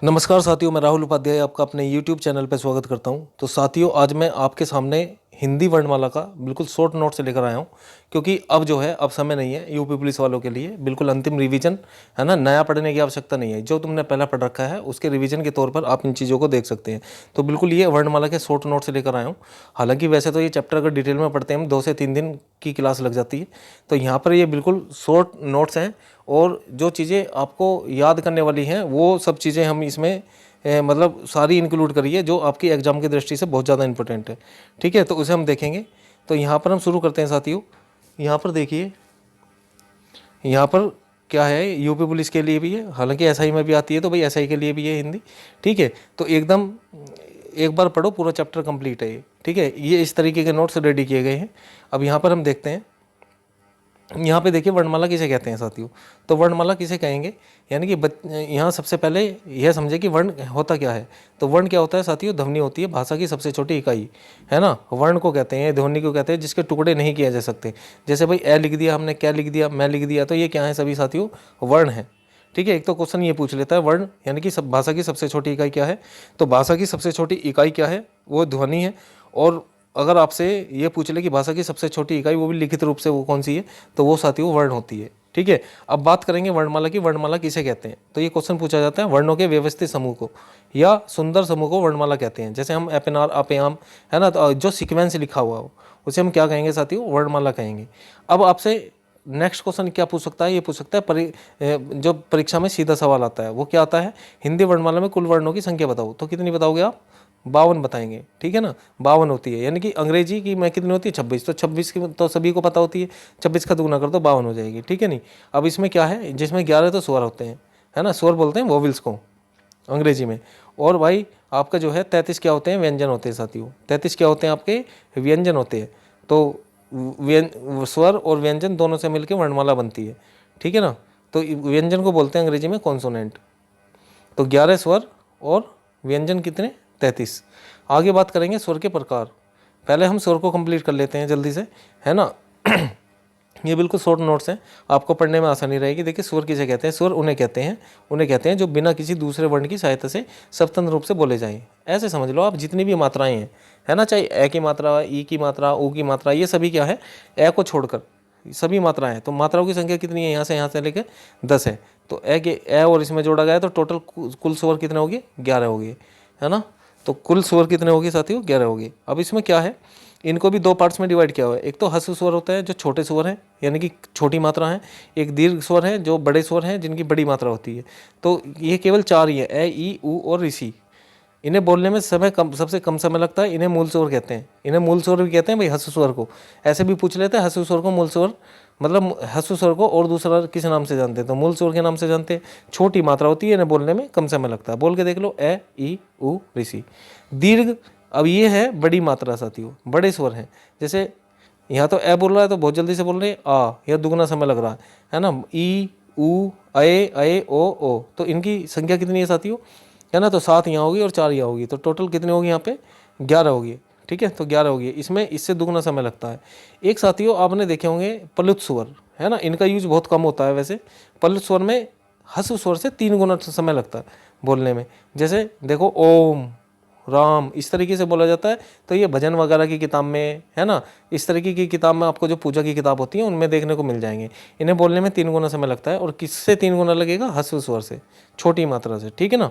नमस्कार साथियों, मैं राहुल उपाध्याय आपका अपने YouTube चैनल पर स्वागत करता हूं। तो साथियों, आज मैं आपके सामने हिंदी वर्णमाला का बिल्कुल शॉर्ट नोट से लेकर आया हूं, क्योंकि अब जो है अब समय नहीं है यूपी पुलिस वालों के लिए। बिल्कुल अंतिम रिवीजन है ना, नया पढ़ने की आवश्यकता नहीं है। जो तुमने पहला पढ़ रखा है उसके रिवीजन के तौर पर आप इन चीज़ों को देख सकते हैं। तो बिल्कुल ये वर्णमाला के शॉर्ट नोट से लेकर आया हूँ। हालांकि वैसे तो ये चैप्टर अगर डिटेल में पढ़ते हैं हम 2 से 3 दिन की क्लास लग जाती है। तो यहाँ पर ये बिल्कुल शॉर्ट नोट्स हैं, और जो चीज़ें आपको याद करने वाली हैं वो सब चीज़ें हम इसमें मतलब सारी इंक्लूड करिए, जो आपकी एग्जाम की दृष्टि से बहुत ज़्यादा इंपॉर्टेंट है। ठीक है, तो उसे हम देखेंगे। तो यहाँ पर हम शुरू करते हैं साथियों। यहाँ पर देखिए, यहाँ पर क्या है, यूपी पुलिस के लिए भी है, हालांकि एसआई में भी आती है, तो भाई एसआई के लिए भी है हिंदी। ठीक है, तो एकदम एक बार पढ़ो, पूरा चैप्टर कंप्लीट है ये। ठीक है, ये इस तरीके के नोट्स रेडी किए गए हैं। अब यहाँ पर हम देखते हैं, यहाँ पे देखिए वर्णमाला किसे कहते हैं साथियों। तो वर्णमाला किसे कहेंगे, यानी कि यहाँ सबसे पहले यह समझे कि वर्ण होता क्या है। तो वर्ण क्या होता है साथियों, ध्वनि होती है, भाषा की सबसे छोटी इकाई है ना। वर्ण को कहते हैं, ध्वनि को कहते हैं, जिसके टुकड़े नहीं किए जा सकते। जैसे भाई ए लिख दिया हमने, क्या लिख दिया, मैं लिख दिया, तो ये क्या है सभी साथियों, वर्ण है। ठीक है, एक तो क्वेश्चन ये पूछ लेता है वर्ण यानी कि सब भाषा की सबसे छोटी इकाई क्या है। तो भाषा की सबसे छोटी इकाई क्या है, वो ध्वनि है। और अगर आपसे ये पूछ ले कि भाषा की सबसे छोटी इकाई, वो भी लिखित रूप से, वो कौन सी है, तो वो साथियों वर्ण होती है। ठीक है, अब बात करेंगे वर्णमाला की। वर्णमाला किसे कहते हैं, तो ये क्वेश्चन पूछा जाता है वर्णों के व्यवस्थित समूह को या सुंदर समूह को वर्णमाला कहते हैं। जैसे हम एपनार अपेयाम है ना, तो जो सीक्वेंस लिखा हुआ हो उसे हम क्या कहेंगे साथियों, वर्णमाला कहेंगे। अब आपसे नेक्स्ट क्वेश्चन क्या पूछ सकता है, ये पूछ सकता है जो परीक्षा में सीधा सवाल आता है वो क्या आता है, हिंदी वर्णमाला में कुल वर्णों की संख्या बताओ। तो कितनी बताओगे आप, 52 बताएंगे। ठीक है ना, 52 होती है। यानी कि अंग्रेजी की में कितनी होती है, 26। तो 26 की तो सभी को पता होती है, 26 का दुगुना कर दो 52 हो जाएगी। ठीक है नहीं, अब इसमें क्या है, जिसमें 11 तो स्वर होते हैं, है ना, स्वर बोलते हैं वोविल्स को अंग्रेजी में। और भाई आपका जो है 33 क्या होते हैं, व्यंजन होते हैं साथियों। 33 क्या होते हैं आपके, व्यंजन होते हैं। तो स्वर और व्यंजन दोनों से मिलकर वर्णमाला बनती है। ठीक है ना, तो व्यंजन को बोलते हैं अंग्रेजी में कॉन्सोनेंट। तो 11 स्वर और व्यंजन कितने, 33। आगे बात करेंगे स्वर के प्रकार। पहले हम स्वर को कंप्लीट कर लेते हैं जल्दी से, है ना। ये बिल्कुल शॉर्ट नोट्स हैं, आपको पढ़ने में आसानी रहेगी। देखिए स्वर किसे कहते हैं, स्वर उन्हें कहते हैं जो बिना किसी दूसरे वर्ण की सहायता से स्वतंत्र रूप से बोले जाएं। ऐसे समझ लो आप, जितनी भी मात्राएं हैं, है ना, चाहे ए की मात्रा, ई की मात्रा, ऊ की मात्रा, ये सभी क्या है, ए को छोड़कर सभी मात्राएं हैं। तो मात्राओं की संख्या कितनी है, यहाँ से लेकर 10 है। तो ए और इसमें जोड़ा गया तो टोटल कुल स्वर कितने होगी, 11 होगी, है ना। तो कुल स्वर कितने होगी साथियों, 11 होगी। अब इसमें क्या है, इनको भी 2 पार्ट्स में डिवाइड किया हुआ है। एक तो ह्रस्व स्वर होता है जो छोटे स्वर हैं, यानी कि छोटी मात्रा है। एक दीर्घ स्वर है जो बड़े स्वर हैं, जिनकी बड़ी मात्रा होती है। तो ये केवल 4 ही है, ए, ई, ऊ और ऋषि। इन्हें बोलने में सबसे कम समय लगता है। इन्हें मूल स्वर कहते हैं, इन्हें मूल स्वर भी कहते हैं भाई, ह्रस्व स्वर को। ऐसे भी पूछ लेते हैं, ह्रस्व स्वर को मूल स्वर, मतलब ह्रस्व स्वर को और दूसरा किस नाम से जानते हैं, तो मूल स्वर के नाम से जानते हैं। छोटी मात्रा होती है, इन्हें बोलने में कम समय लगता है। बोल के देख लो, ए, ई, ऊ, ऋषि। दीर्घ, अब ये है बड़ी मात्रा साथियों, बड़े स्वर हैं। जैसे यहाँ तो ए बोल रहा है तो बहुत जल्दी से बोल रहे हैं आ, यह दुगना समय लग रहा है ना। ई, ऊ, अए, ओ। तो इनकी संख्या कितनी है साथियों, है ना, तो 7 यहाँ होगी और 4 यहाँ होगी। तो टोटल कितनी होगी यहाँ पे, 11 होगी। ठीक है, तो 11 होगी। इसमें इससे दुगना समय लगता है। एक साथियों आपने देखे होंगे प्लुत स्वर, है ना, इनका यूज बहुत कम होता है वैसे। प्लुत स्वर में ह्रस्व स्वर से 3 गुना समय लगता है बोलने में। जैसे देखो ओम, राम, इस तरीके से बोला जाता है। तो ये भजन वगैरह की किताब में, है ना, इस तरीके की किताब में, आपको जो पूजा की किताब होती है उनमें देखने को मिल जाएंगे। इन्हें बोलने में 3 गुना समय लगता है। और किससे 3 गुना लगेगा, ह्रस्व स्वर से, छोटी मात्रा से। ठीक है ना,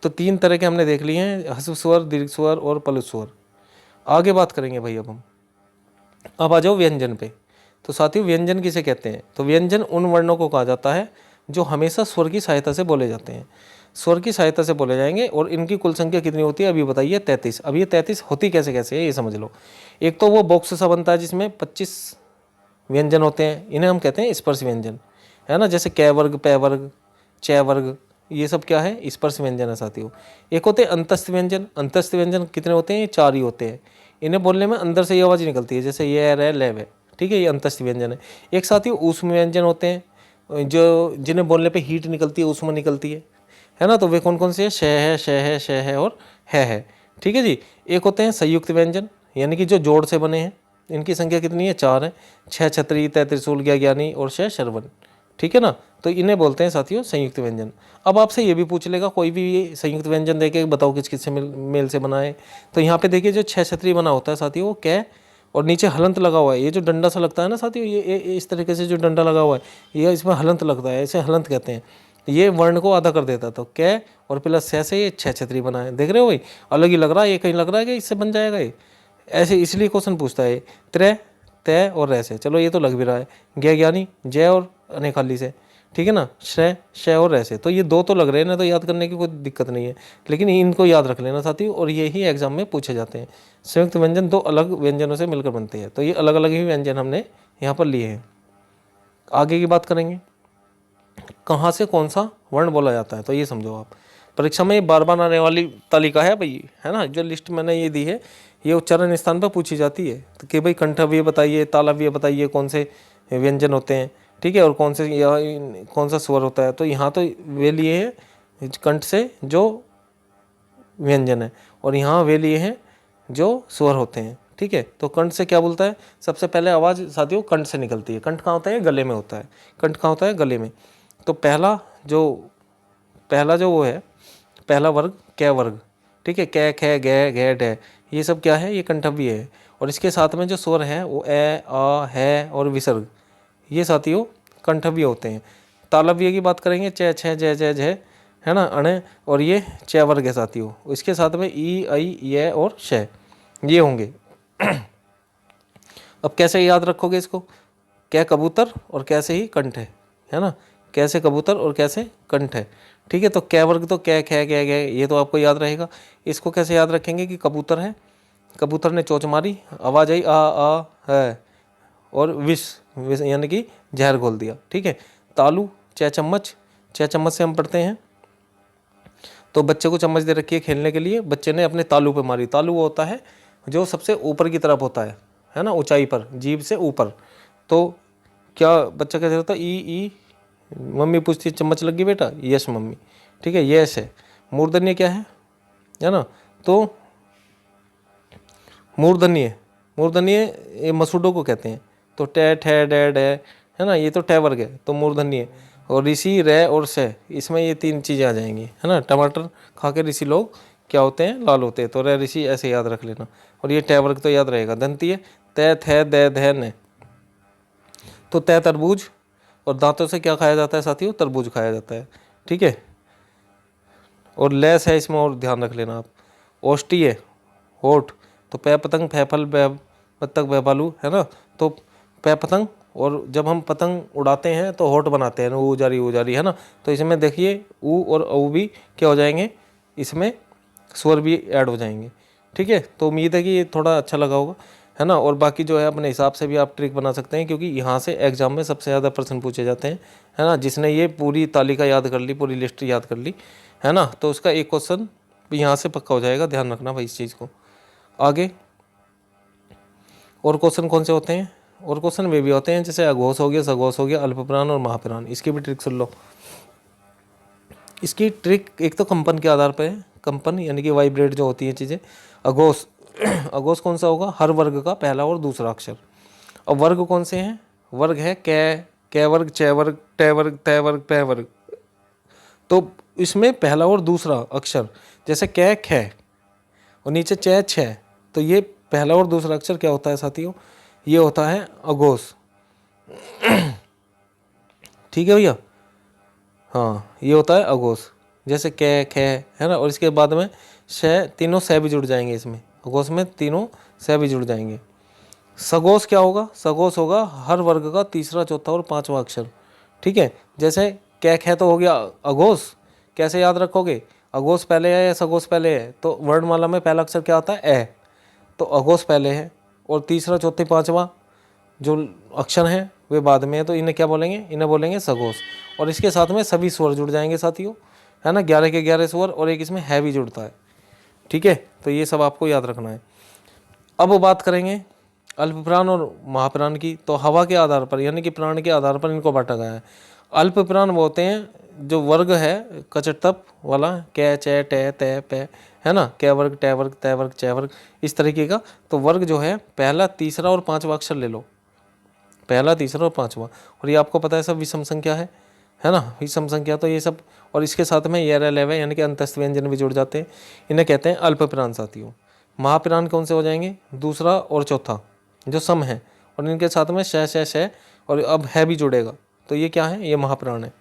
तो 3 तरह के हमने देख लिए हैं, ह्रस्व स्वर, दीर्घ स्वर और प्लुत स्वर। आगे बात करेंगे भाई अब आ जाओ व्यंजन पे। तो साथियों व्यंजन किसे कहते हैं, तो व्यंजन उन वर्णों को कहा जाता है जो हमेशा स्वर की सहायता से बोले जाते हैं। स्वर की सहायता से बोले जाएंगे। और इनकी कुल संख्या कितनी होती है, अभी बताइए, 33। अब ये 33 होती कैसे कैसे है, ये समझ लो। एक तो वो बॉक्स सा बनता है जिसमें 25 व्यंजन होते हैं, इन्हें हम कहते हैं स्पर्श व्यंजन, है ना। जैसे कै वर्ग, पै वर्ग, चै वर्ग, ये सब क्या है, स्पर्श व्यंजन है साथियों। एक होते हैं अंतस्थ व्यंजन। अंतस्थ व्यंजन कितने होते हैं, ये 4 ही होते हैं। इन्हें बोलने में अंदर से ये आवाज़ निकलती है, जैसे ये रे ले वे। ठीक है, ये अंतस्थ व्यंजन है। एक साथियों ऊष्म व्यंजन होते हैं, जो जिन्हें बोलने पे हीट निकलती है, ऊष्मा निकलती है ना। तो वे कौन कौन से हैं, शह है और है। ठीक है जी। एक होते हैं संयुक्त व्यंजन, यानी कि जो जोड़ से बने हैं। इनकी संख्या कितनी है, 4 है। 6 छतरी, 3 त्रिशूल, 11 ज्ञानी और 6 श्रवण। ठीक है ना, तो इन्हें बोलते हैं साथियों संयुक्त व्यंजन। अब आपसे ये भी पूछ लेगा कोई भी ये संयुक्त व्यंजन देके बताओ किस किस से मेल से बना है। तो यहाँ पे देखिए जो छह छतरी बना होता है साथियों वो कै और नीचे हलंत लगा हुआ है। ये जो डंडा सा लगता है ना साथियों, ये इस तरीके से जो डंडा लगा हुआ है ये इसमें हलंत लगता है, इसे हलंत कहते हैं। ये वर्ण को आधा कर देता, तो कै और प्लस छः से ये छह छतरी बना है। देख रहे हो भाई, अलग ही लग रहा है, ये कहीं लग रहा है कि इससे बन जाएगा ये, ऐसे इसलिए क्वेश्चन पूछता है। त्रै तय और रह से, चलो ये तो लग भी रहा है। ज्ञ ज्ञानी जय और अने खाली से, ठीक है ना, श्रय शय और रह से, तो ये दो तो लग रहे हैं ना, तो याद करने की कोई दिक्कत नहीं है, लेकिन इनको याद रख लेना साथियों, और ये ही एग्जाम में पूछे जाते हैं। संयुक्त व्यंजन दो अलग व्यंजनों से मिलकर बनते हैं, तो ये अलग अलग ही व्यंजन हमने यहाँ पर लिए हैं। आगे की बात करेंगे, कहाँ से कौन सा वर्ण बोला जाता है, तो ये समझो आप। परीक्षा में बार बार आने वाली तालिका है भाई, है ना, जो लिस्ट मैंने ये दी है ये उच्चारण स्थान पर पूछी जाती है। तो कि भाई कंठव्य बताइए, तालव्य बताइए, कौन से व्यंजन होते हैं, ठीक है, और कौन से कौन सा स्वर होता है। तो यहाँ तो वे लिए हैं कंठ से जो व्यंजन है, और यहाँ वे लिए हैं जो स्वर होते हैं, ठीक है। तो कंठ से क्या बोलता है, सबसे पहले आवाज़ साथियों कंठ से निकलती है। कंठ कहाँ होता है, गले में होता है। कंठ कहाँ होता है, गले में। तो पहला जो वो है, पहला वर्ग कै वर्ग, ठीक है, कै खे गै घै डै, ये सब क्या है, ये कंठव्य है। और इसके साथ में जो स्वर है वो ए आ है और विसर्ग, ये साथियों कंठव्य होते हैं। तालव्य की बात करेंगे, च छ जय जय जय, है ना, अण, और ये च वर्ग है साथियों। इसके साथ में ई ऐ य और श, ये होंगे। अब कैसे याद रखोगे इसको, कै कबूतर और कैसे ही कंठ है ना, कैसे कबूतर और कैसे कंठ है, ठीक है। तो कै वर्ग तो कै खे कै गै, ये तो आपको याद रहेगा। इसको कैसे याद रखेंगे कि कबूतर है, कबूतर ने चोंच मारी, आवाज आई आ है, और विष यानी कि जहर घोल दिया, ठीक है। तालू च चम्मच, च चम्मच से हम पढ़ते हैं, तो बच्चे को चम्मच दे रखी है खेलने के लिए, बच्चे ने अपने तालू पे मारी। तालू वो होता है जो सबसे ऊपर की तरफ होता है ना, ऊंचाई पर, जीभ से ऊपर। तो क्या बच्चा कैसे होता है, ई, मम्मी पूछती है चम्मच लग गई बेटा, यस मम्मी, ठीक है, यस है। मूर्धन्य क्या है ना, तो मूर्धन्य ये मसूडों को कहते हैं। तो टे ठे डे डे, है ना, ये तो टे वर्ग है, तो मूर्धन्य। और ऋषि रे और से, इसमें ये तीन चीज़ें आ जाएंगी, है ना। टमाटर खा के ऋषि लोग क्या होते हैं, लाल होते हैं, तो रे ऋषि ऐसे याद रख लेना। और ये टे वर्ग तो याद रहेगा। दंती है तय थे दे धे ने, तो तय तरबूज, और दांतों से क्या खाया जाता है साथियों, तरबूज खाया जाता है, ठीक है। और लेस है इसमें, और ध्यान रख लेना आप। ओष्टी है होठ, तो पै पतंग फै फल बै बत्तख बै भालू, है ना। तो पै पतंग, और जब हम पतंग उड़ाते हैं तो होठ बनाते हैं, ऊ जारी, है ना। तो इसमें देखिए ऊ और औ भी क्या हो जाएंगे, इसमें स्वर भी ऐड हो जाएंगे, ठीक है। तो उम्मीद है कि ये थोड़ा अच्छा लगा होगा, है ना। और बाकी जो है अपने हिसाब से भी आप ट्रिक बना सकते हैं, क्योंकि यहाँ से एग्जाम में सबसे ज़्यादा प्रश्न पूछे जाते हैं, है ना। जिसने ये पूरी तालिका याद कर ली, पूरी लिस्ट याद कर ली, है ना, तो उसका एक क्वेश्चन भी यहाँ से पक्का हो जाएगा। ध्यान रखना भाई इस चीज़ को। आगे और क्वेश्चन कौन से होते हैं, और क्वेश्चन वे भी होते हैं जैसे अघोष हो गया, सघोष हो गया, अल्पप्राण और महाप्राण। इसकी भी ट्रिक सुन लो। इसकी ट्रिक एक तो कंपन के आधार पर है, कंपन यानी कि वाइब्रेट जो होती है चीज़ें। अघोष अघोष कौन सा होगा, हर वर्ग का पहला और दूसरा अक्षर। और वर्ग कौन से हैं, वर्ग है कै वर्ग, च वर्ग, टे वर्ग, तय वर्ग, पै वर्ग। तो इसमें पहला और दूसरा अक्षर, जैसे कै खे और नीचे च छ, तो ये पहला और दूसरा अक्षर क्या होता है साथियों, ये होता है अघोष, ठीक है भैया। हाँ, ये होता है अघोष, जैसे कै खे, है ना। और इसके बाद में श, तीनों स भी जुड़ जाएंगे इसमें, अघोष में तीनों स भी जुड़ जाएंगे। सघोष क्या होगा, सघोष होगा हर वर्ग का तीसरा, चौथा और पांचवा अक्षर, ठीक है। जैसे कै खे तो हो गया अघोष, कैसे याद रखोगे, अघोष पहले है या सघोष पहले है, तो वर्णमाला में पहला अक्षर क्या आता है, ए, तो अघोष पहले है, और तीसरा, चौथा, पांचवा जो अक्षर हैं वे बाद में है, तो इन्हें क्या बोलेंगे, इन्हें बोलेंगे सघोष। और इसके साथ में सभी स्वर जुड़ जाएंगे साथियों, है ना, 11 के 11 स्वर, और एक इसमें है भी जुड़ता है, ठीक है। तो ये सब आपको याद रखना है। अब वो बात करेंगे अल्पप्राण और महाप्राण की। तो हवा के आधार पर यानी कि प्राण के आधार पर इनको बांटा गया है। अल्पप्राण वो होते हैं जो वर्ग है कचटतप वाला, कै चे टे तय पै, है ना, कै वर्ग, टे वर्ग, तय वर्ग, च वर्ग, इस तरीके का। तो वर्ग जो है पहला, तीसरा और पांचवा अक्षर ले लो, पहला, तीसरा और पांचवा। और ये आपको पता है सब विषम संख्या है, है ना, ये सम संख्या तो ये सब, और इसके साथ में यर लेव यानी कि अंतस्थ व्यंजन भी जुड़ जाते हैं, इन्हें कहते हैं अल्पप्राण साथियों। महाप्राण कौन से हो जाएंगे, दूसरा और चौथा जो सम है, और इनके साथ में श और अब है भी जुड़ेगा, तो ये क्या है, ये महाप्राण है।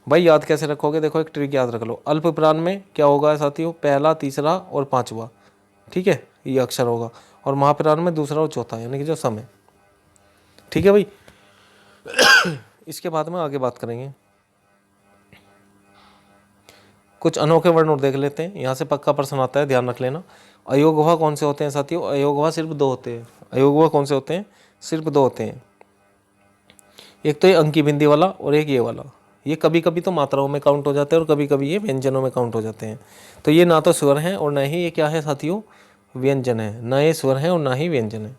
भाई याद कैसे रखोगे, देखो एक ट्रिक याद रख लो, अल्पप्राण में क्या होगा साथियों, पहला, तीसरा और पांचवा, ठीक है, ये अक्षर होगा, और महाप्राण में दूसरा और चौथा यानी कि जो सम है, ठीक है भाई। इसके बाद में आगे बात करेंगे, कुछ अनोखे वर्ण और देख लेते हैं, यहाँ से पक्का प्रश्न आता है, ध्यान रख लेना। अयोगवा कौन से होते हैं साथियों, अयोगवा सिर्फ दो होते हैं। अयोगवा कौन से होते हैं, सिर्फ दो होते हैं। एक तो ये अंकी बिंदी वाला और एक ये वाला, ये कभी कभी तो मात्राओं में काउंट हो जाते हैं और कभी कभी ये व्यंजनों में काउंट हो जाते हैं। तो ये ना तो स्वर हैं और ना ही ये क्या है साथियों, व्यंजन है, ना ये स्वर हैं और ना ही व्यंजन है।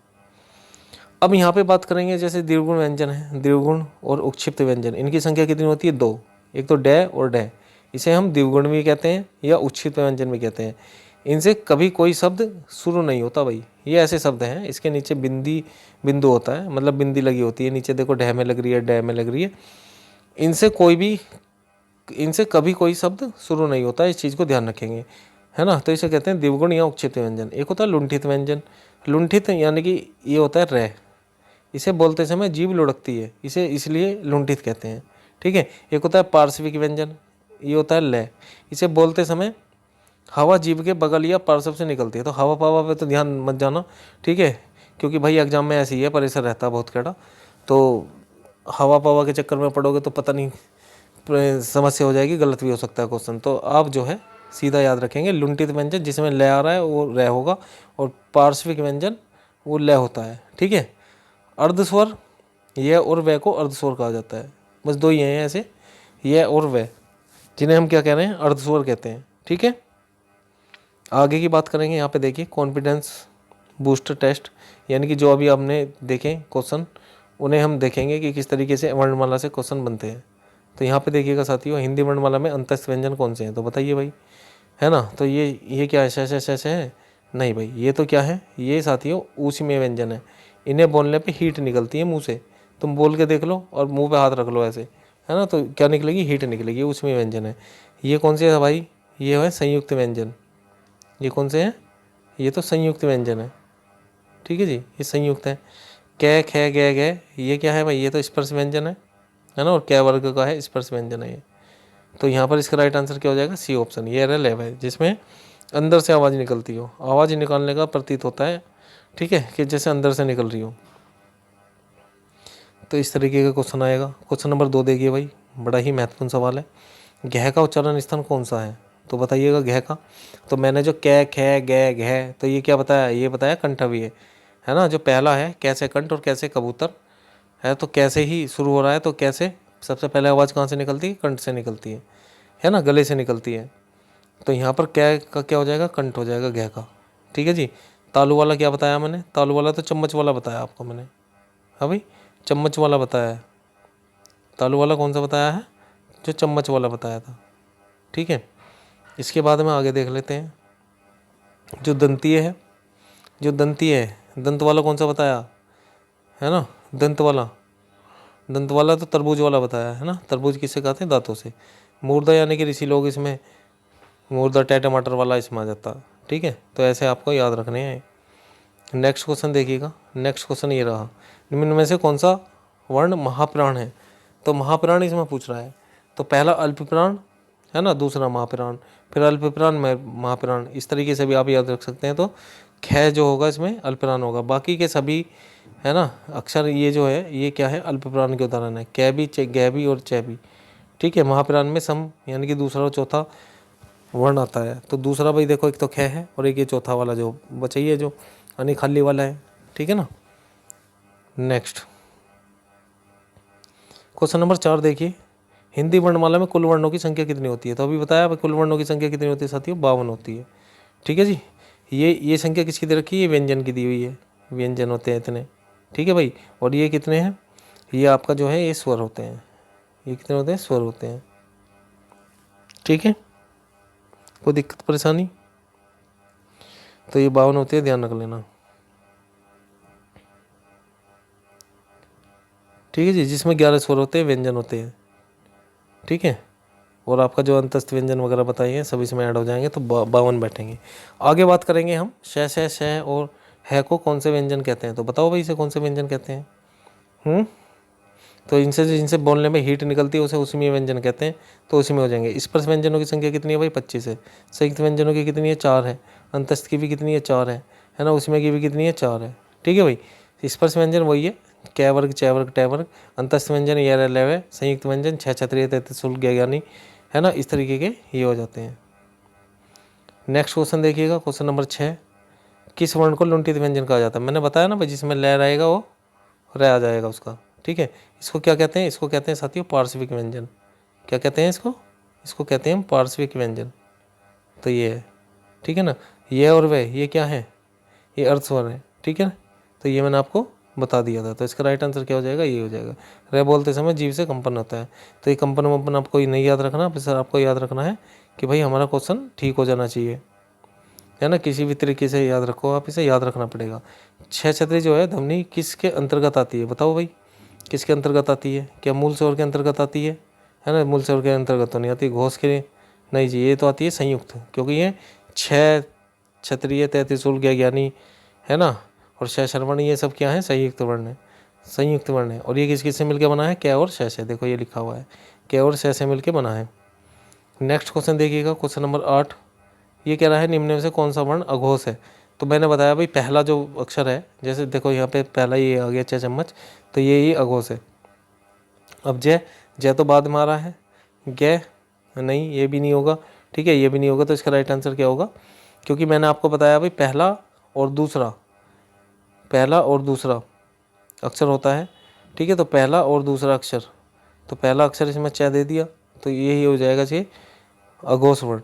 अब यहाँ पे बात करेंगे, जैसे दीर्घगुण व्यंजन है, दीर्घगुण और उक्षिप्त व्यंजन, इनकी संख्या कितनी होती है, दो। एक तो डे और डे, इसे हम द्विगुण भी कहते हैं या उक्षिप्त व्यंजन भी कहते हैं। इनसे कभी कोई शब्द शुरू नहीं होता भाई, ये ऐसे शब्द हैं, इसके नीचे बिंदु होता है, मतलब बिंदी लगी होती है नीचे, देखो डे में लग रही है, डे में लग रही है। इनसे कभी कोई शब्द शुरू नहीं होता, इस चीज़ को ध्यान रखेंगे, है ना। तो इसे कहते हैं द्विगुण या उक्षिप्त व्यंजन। एक होता है लुंठित व्यंजन, लुंठित यानी कि ये होता है रे, इसे बोलते समय जीभ लुढ़कती है, इसे इसलिए लुंठित कहते हैं, ठीक है। एक होता है पार्श्विक व्यंजन, ये होता है लय, इसे बोलते समय हवा जीभ के बगल या पार्श्व से निकलती है। तो हवा पावा पे तो ध्यान मत जाना, ठीक है, क्योंकि भाई एग्जाम में ऐसी है, परेशान रहता है बहुत कड़ा, तो हवा पावा के चक्कर में पड़ोगे तो पता नहीं समस्या हो जाएगी, गलत भी हो सकता है क्वेश्चन। तो आप जो है सीधा याद रखेंगे, लुंठित व्यंजन जिसमें लय आ रहा है वो रे होगा, और पार्श्विक व्यंजन वो लय होता है, ठीक है। अर्धस्वर, यह और वह को अर्धस्वर कहा जाता है, बस दो ही हैं ऐसे, यह और वह, जिन्हें हम क्या कह रहे हैं, अर्धस्वर कहते हैं, ठीक है। आगे की बात करेंगे, यहाँ पे देखिए कॉन्फिडेंस बूस्टर टेस्ट, यानी कि जो अभी आपने देखे क्वेश्चन, उन्हें हम देखेंगे कि किस तरीके से वर्णमाला से क्वेश्चन बनते हैं। तो यहाँ पे देखिएगा साथियों, हिंदी वर्णमाला में अंतस्थ व्यंजन कौन से हैं, तो बताइए भाई, है ना। तो ये क्या है, शे है, नहीं भाई, ये तो क्या है, ये साथियों ऊष्मीय में व्यंजन है, इन्हें बोलने पे हीट निकलती है मुंह से, तुम बोल के देख लो और मुंह पे हाथ रख लो ऐसे, है ना, तो क्या निकलेगी, हीट निकलेगी, ऊष्मीय व्यंजन है। ये कौन से है भाई, ये है संयुक्त व्यंजन, ये कौन से हैं, ये तो संयुक्त व्यंजन है, ठीक है जी, ये संयुक्त है। कै खे गे गे, ये क्या है भाई, ये तो स्पर्श व्यंजन है ना, और कै वर्ग का है, स्पर्श व्यंजन है ये। तो यहाँ पर इसका राइट आंसर क्या हो जाएगा, सी ऑप्शन, ये रहा लेव है, जिसमें अंदर से आवाज़ निकलती हो, आवाज़ निकालने का प्रतीत होता है, ठीक है, कि जैसे अंदर से निकल रही हो। तो इस तरीके का क्वेश्चन आएगा। क्वेश्चन नंबर 2 देखिए भाई, बड़ा ही महत्वपूर्ण सवाल है, घ का उच्चारण स्थान कौन सा है, तो बताइएगा घ का। तो मैंने जो कै खे गे घ, तो ये क्या बताया, ये बताया कंठवी है ना। जो पहला है कैसे कंठ और कैसे कबूतर है, तो कैसे ही शुरू हो रहा है, तो कैसे सबसे पहले आवाज़ कहाँ से निकलती है, कंठ से निकलती है ना, गले से निकलती है। तो यहाँ पर कै का क्या हो जाएगा, कंठ हो जाएगा घ का, ठीक है जी। तालू वाला क्या बताया मैंने, तालू वाला तो चम्मच वाला बताया आपको मैंने, हाँ भाई, चम्मच वाला बताया है। तालू वाला कौन सा बताया है, जो चम्मच वाला बताया था, ठीक है। इसके बाद में आगे देख लेते हैं, जो दंतीय है, जो दंतीय है, दंत वाला कौन सा बताया, है ना, दंत वाला तो तरबूज वाला बताया है ना। तरबूज किससे खाते हैं, दांतों से। मूर्धा यानी कि ऋषि लोग, इसमें मूर्धा टमाटर वाला इसमें आ जाता है, ठीक है। तो ऐसे आपको याद रखने हैं। नेक्स्ट क्वेश्चन देखिएगा, नेक्स्ट क्वेश्चन ये रहा, निम्न में से कौन सा वर्ण महाप्राण है, तो महाप्राण इसमें पूछ रहा है। तो पहला अल्पप्राण है ना, दूसरा महाप्राण, फिर अल्पप्राण में महाप्राण, इस तरीके से भी आप याद रख सकते हैं। तो ख जो होगा इसमें अल्पप्राण होगा, बाकी के सभी है ना अक्षर, ये जो है ये क्या है, अल्पप्राण के उदाहरण है, कै भी, गै भी और चै भी, ठीक है। महाप्राण में सम यानी कि दूसरा और चौथा वर्ण आता है। तो दूसरा भाई देखो, एक तो ख है और एक ये चौथा वाला जो बचाइए, जो यानी खाली वाला है, ठीक है ना। नेक्स्ट क्वेश्चन नंबर 4 देखिए, हिंदी वर्णमाला में कुल वर्णों की संख्या कितनी होती है, तो अभी बताया भाई कुल वर्णों की संख्या कितनी होती है साथियों, 52 होती है, ठीक है जी। ये संख्या किसकी दे रखी है, ये व्यंजन की दी हुई है, व्यंजन होते हैं इतने, ठीक है भाई। और ये कितने हैं, ये आपका जो है ये स्वर होते हैं, ये कितने होते हैं, स्वर होते हैं, ठीक है। कोई दिक्कत परेशानी, तो ये 52 होती है, ध्यान रख लेना, ठीक है जी। जिसमें 11 स्वर होते हैं, व्यंजन होते हैं, ठीक है। और आपका जो अंतस्थ व्यंजन वगैरह बताइए सब इसमें ऐड हो जाएंगे, तो 52 बैठेंगे। आगे बात करेंगे हम शह और है को कौन से व्यंजन कहते हैं। तो बताओ भाई इसे कौन से व्यंजन कहते हैं। तो इनसे जिनसे बोलने में हीट निकलती है उसे उसी में व्यंजन कहते हैं, तो उसी में हो जाएंगे। स्पर्श व्यंजनों की संख्या कितनी है भाई? 25 है। संयुक्त व्यंजनों की कितनी है? 4 है। अंतस्थ की भी कितनी है? 4 है ना। उसमें की भी कितनी है? 4 है। ठीक है भाई। स्पर्श व्यंजन वही है, कै वर्ग, च वर्ग, ट वर्ग। अंतस्थ व्यंजन ये लव। संयुक्त व्यंजन 6 क्षत्रिय 33 शुल्क ज्ञानी, है ना। इस तरीके के ये हो जाते हैं। नेक्स्ट क्वेश्चन देखिएगा, क्वेश्चन नंबर 6। किस वर्ण को लुंठित व्यंजन कहा जाता है? मैंने बताया ना भाई, जिसमें लय रहेगा वो रह आ जाएगा उसका। ठीक है। इसको क्या कहते हैं? इसको कहते हैं साथियों पार्श्विक व्यंजन। क्या कहते हैं इसको? इसको कहते हैं पार्श्विक व्यंजन। तो ये है, ठीक है ना। ये और वह ये क्या है? ये अर्थ स्वर है, ठीक है ना। तो ये मैंने आपको बता दिया था। तो इसका राइट आंसर क्या हो जाएगा? ये हो जाएगा। रह बोलते समय जीव से कंपन होता है। तो ये कंपन वंपन आपको ये नहीं याद रखना, सर आपको याद रखना है कि भाई हमारा क्वेश्चन ठीक हो जाना चाहिए, है ना। किसी भी तरीके से याद रखो, आप इसे याद रखना पड़ेगा। 6 छतरी जो है ध्वनि किसके अंतर्गत आती है? बताओ भाई किसके अंतर्गत आती है? क्या मूल स्वर के अंतर्गत आती है ना। मूल स्वर के अंतर्गत तो नहीं आती। घोष के नहीं जी, ये तो आती है संयुक्त, क्योंकि ये 6 क्षत्रिय 33 शुल्क ज्ञानी, है ना, और शय शर्वण ये सब क्या है? संयुक्त वर्ण है, संयुक्त वर्ण है। और ये किस किस से मिलकर बना है? कै और शय से। देखो ये लिखा हुआ है, कै और शय से मिलकर बना है। नेक्स्ट क्वेश्चन देखिएगा, क्वेश्चन नंबर 8। ये कह रहा है निम्न में से कौन सा वर्ण अघोष है? तो मैंने बताया भाई पहला जो अक्षर है, जैसे देखो यहाँ पे पहला ये आ गया 6 चम्मच, तो ये ही अघोष है। अब जय, जय तो बाद में आ रहा है। गे नहीं, ये भी नहीं होगा, ठीक है, ये भी नहीं होगा। तो इसका राइट आंसर क्या होगा? क्योंकि मैंने आपको बताया भाई पहला और दूसरा अक्षर होता है, ठीक है। तो पहला और दूसरा अक्षर, तो पहला अक्षर इसमें च दे दिया, तो यही हो जाएगा ये अघोष वर्ण।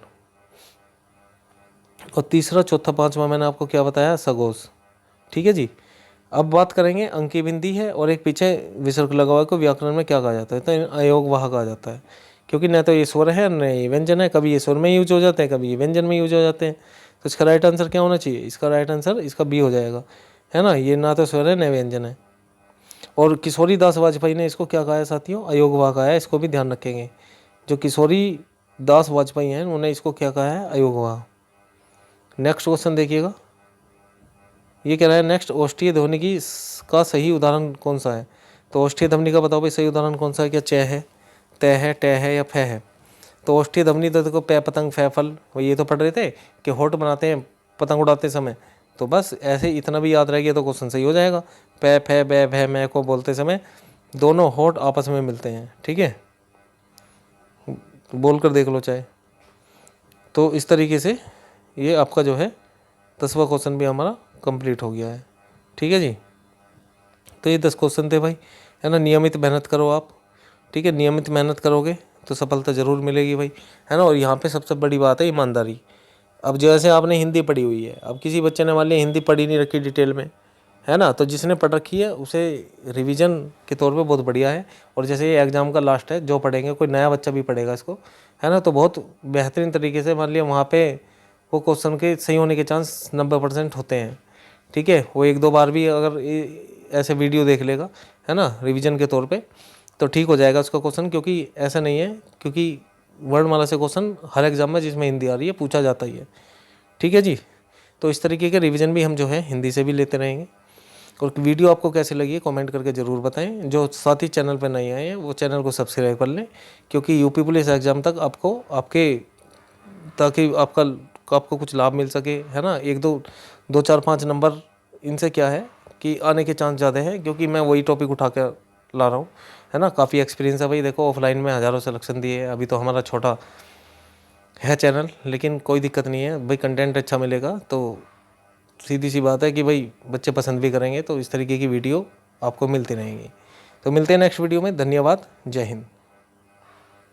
और तीसरा चौथा पांचवा मैंने आपको क्या बताया? सघोष, ठीक है जी। अब बात करेंगे अंकी बिंदी है और एक पीछे विसर्ग लगा हुआ है, को व्याकरण में क्या कहा जाता है? तो अयोगवाह कहा जाता है, क्योंकि न तो ये स्वर है न ये व्यंजन है। कभी ये स्वर में यूज हो जाते हैं, कभी ये व्यंजन में यूज हो जाते हैं। तो इसका राइट आंसर क्या होना चाहिए? इसका राइट आंसर इसका बी हो जाएगा, है ना। ये ना तो स्वर है न व्यंजन है। और किशोरी दास वाजपेयी ने इसको क्या कहा है साथियों? अयोगवाह कहा है। इसको भी ध्यान रखेंगे, जो किशोरी दास वाजपेयी हैं उन्होंने इसको क्या कहा है? अयोगवाह। नेक्स्ट क्वेश्चन देखिएगा, ये कह रहा है नेक्स्ट ओष्ठीय ध्वनि की का सही उदाहरण कौन सा है? तो ओष्ठीय ध्वनि का बताओ भाई सही उदाहरण कौन सा है? क्या च है, त है, ट है या फ है? तो ओष्ठीय ध्वनि तो देखो पै पतंग फै फल, वो ये तो पढ़ रहे थे कि होठ बनाते हैं पतंग उड़ाते समय। तो बस ऐसे इतना भी याद रह गया तो क्वेश्चन सही हो जाएगा। पै फै बै भै मै को बोलते समय दोनों होठ आपस में मिलते हैं, ठीक है, बोल कर देख लो चाहे। तो इस तरीके से ये आपका जो है 10वां क्वेश्चन भी हमारा कंप्लीट हो गया है, ठीक है जी। तो ये 10 क्वेश्चन थे भाई, है ना। नियमित मेहनत करो आप, ठीक है। नियमित मेहनत करोगे तो सफलता ज़रूर मिलेगी भाई, है ना। और यहाँ पे सबसे बड़ी बात है ईमानदारी। अब जैसे आपने हिंदी पढ़ी हुई है, अब किसी बच्चे ने मान लिया हिंदी पढ़ी नहीं रखी डिटेल में, है ना, तो जिसने पढ़ रखी है उसे रिवीजन के तौर पे बहुत बढ़िया है। और जैसे ये एग्ज़ाम का लास्ट है, जो पढ़ेंगे कोई नया बच्चा भी पढ़ेगा इसको, है ना, तो बहुत बेहतरीन तरीके से मान लिया वहाँ पे वो क्वेश्चन के सही होने के चांस 90% होते हैं, ठीक है। वो 1-2 बार भी अगर ऐसे वीडियो देख लेगा, है ना, रिवीजन के तौर पे, तो ठीक हो जाएगा उसका क्वेश्चन। क्योंकि ऐसा नहीं है, क्योंकि वर्णमाला से क्वेश्चन हर एग्जाम में जिसमें हिंदी आ रही है पूछा जाता ही है, ठीक है जी। तो इस तरीके के रिवीजन भी हम जो है हिंदी से भी लेते रहेंगे। और वीडियो आपको कैसी लगी है कमेंट करके ज़रूर बताएं। जो साथी चैनल पर नहीं आए हैं वो चैनल को सब्सक्राइब कर लें, क्योंकि यूपी पुलिस एग्ज़ाम तक आपको ताकि आपको कुछ लाभ मिल सके, है ना। 1-2-4-5 नंबर इनसे क्या है कि आने के चांस ज़्यादा हैं, क्योंकि मैं वही टॉपिक उठा कर ला रहा हूँ, है ना। काफ़ी एक्सपीरियंस है भाई। देखो ऑफलाइन में हज़ारों सिलेक्शन दिए, अभी तो हमारा छोटा है चैनल, लेकिन कोई दिक्कत नहीं है भाई, कंटेंट अच्छा मिलेगा तो सीधी सी बात है कि भाई बच्चे पसंद भी करेंगे। तो इस तरीके की वीडियो आपको मिलती रहेंगी। तो मिलते हैं नेक्स्ट वीडियो में। धन्यवाद, जय हिंद।